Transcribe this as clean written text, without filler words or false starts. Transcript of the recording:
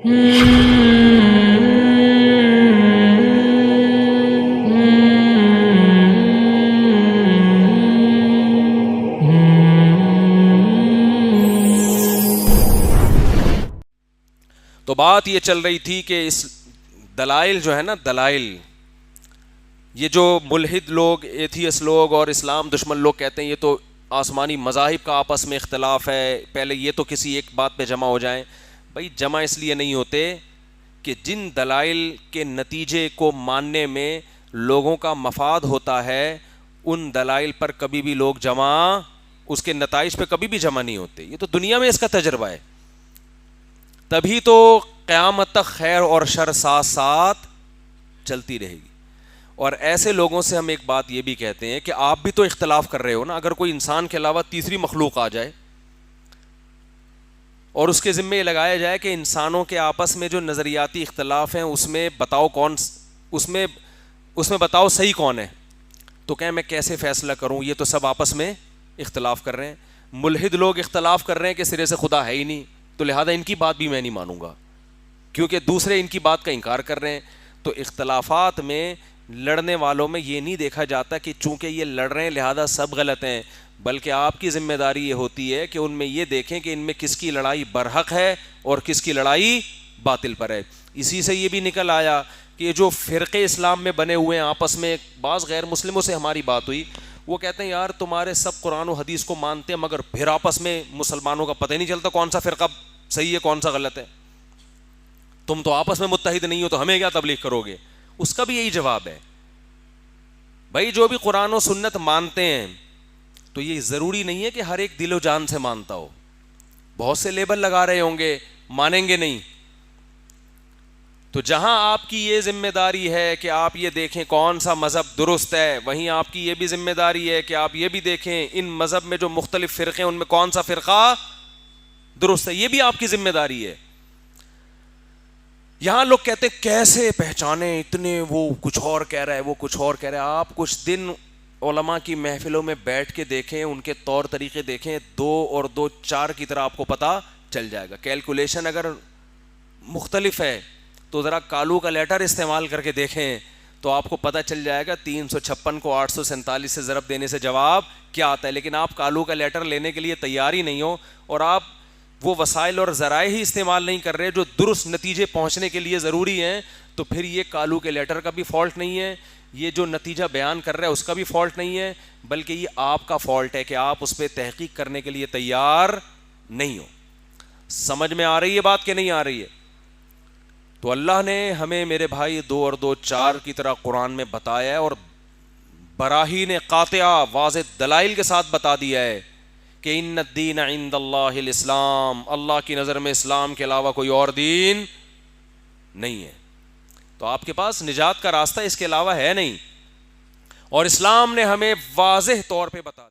تو بات یہ چل رہی تھی کہ اس دلائل جو ہے نا، دلائل، یہ جو ملحد لوگ، ایتھیس لوگ اور اسلام دشمن لوگ کہتے ہیں یہ تو آسمانی مذاہب کا آپس میں اختلاف ہے، پہلے یہ تو کسی ایک بات پہ جمع ہو جائیں. بھائی جمع اس لیے نہیں ہوتے کہ جن دلائل کے نتیجے کو ماننے میں لوگوں کا مفاد ہوتا ہے ان دلائل پر کبھی بھی لوگ جمع، اس کے نتائج پہ کبھی بھی جمع نہیں ہوتے. یہ تو دنیا میں اس کا تجربہ ہے. تبھی تو قیامت تک خیر اور شر ساتھ ساتھ چلتی رہے گی. اور ایسے لوگوں سے ہم ایک بات یہ بھی کہتے ہیں کہ آپ بھی تو اختلاف کر رہے ہو نا. اگر کوئی انسان کے علاوہ تیسری مخلوق آ جائے اور اس کے ذمہ یہ لگایا جائے کہ انسانوں کے آپس میں جو نظریاتی اختلاف ہیں اس میں بتاؤ اس میں بتاؤ صحیح کون ہے، تو کہ میں کیسے فیصلہ کروں، یہ تو سب آپس میں اختلاف کر رہے ہیں. ملحد لوگ اختلاف کر رہے ہیں کہ سرے سے خدا ہے ہی نہیں، تو لہذا ان کی بات بھی میں نہیں مانوں گا کیونکہ دوسرے ان کی بات کا انکار کر رہے ہیں. تو اختلافات میں لڑنے والوں میں یہ نہیں دیکھا جاتا کہ چونکہ یہ لڑ رہے ہیں لہذا سب غلط ہیں، بلکہ آپ کی ذمہ داری یہ ہوتی ہے کہ ان میں یہ دیکھیں کہ ان میں کس کی لڑائی برحق ہے اور کس کی لڑائی باطل پر ہے. اسی سے یہ بھی نکل آیا کہ یہ جو فرقے اسلام میں بنے ہوئے ہیں آپس میں، بعض غیر مسلموں سے ہماری بات ہوئی، وہ کہتے ہیں یار تمہارے سب قرآن و حدیث کو مانتے ہیں مگر پھر آپس میں مسلمانوں کا پتہ ہی نہیں چلتا کون سا فرقہ صحیح ہے کون سا غلط ہے. تم تو آپس میں متحد نہیں ہو تو ہمیں کیا تبلیغ کرو گے. اس کا بھی یہی جواب ہے، بھائی جو بھی قرآن و سنت مانتے ہیں تو یہ ضروری نہیں ہے کہ ہر ایک دل و جان سے مانتا ہو. بہت سے لیبل لگا رہے ہوں گے مانیں گے نہیں. تو جہاں آپ کی یہ ذمہ داری ہے کہ آپ یہ دیکھیں کون سا مذہب درست ہے، وہیں آپ کی یہ بھی ذمہ داری ہے کہ آپ یہ بھی دیکھیں ان مذہب میں جو مختلف فرقے ہیں ان میں کون سا فرقہ درست ہے. یہ بھی آپ کی ذمہ داری ہے. یہاں لوگ کہتے ہیں کیسے پہچانے، اتنے وہ کچھ اور کہہ رہا ہے وہ کچھ اور کہہ رہا ہے. آپ کچھ دن علماء کی محفلوں میں بیٹھ کے دیکھیں، ان کے طور طریقے دیکھیں، 2 اور 2 4 کی طرح آپ کو پتہ چل جائے گا. کیلکولیشن اگر مختلف ہے تو ذرا کالو کا لیٹر استعمال کر کے دیکھیں تو آپ کو پتہ چل جائے گا 356 کو 847 سے ضرب دینے سے جواب کیا آتا ہے. لیکن آپ کالو کا لیٹر لینے کے لیے تیار ہی نہیں ہو اور آپ وہ وسائل اور ذرائع ہی استعمال نہیں کر رہے جو درست نتیجے پہنچنے کے لیے ضروری ہیں، تو پھر یہ کالو کے لیٹر کا بھی فالٹ نہیں ہے، یہ جو نتیجہ بیان کر رہا ہے اس کا بھی فالٹ نہیں ہے، بلکہ یہ آپ کا فالٹ ہے کہ آپ اس پہ تحقیق کرنے کے لیے تیار نہیں ہو. سمجھ میں آ رہی ہے بات کہ نہیں آ رہی ہے؟ تو اللہ نے ہمیں میرے بھائی 2 اور 2 4 کی طرح قرآن میں بتایا ہے اور براہین قاطعہ واضح دلائل کے ساتھ بتا دیا ہے کہ ان الدین عند اللہ الاسلام، اللہ کی نظر میں اسلام کے علاوہ کوئی اور دین نہیں ہے. تو آپ کے پاس نجات کا راستہ اس کے علاوہ ہے نہیں، اور اسلام نے ہمیں واضح طور پہ بتا دیا.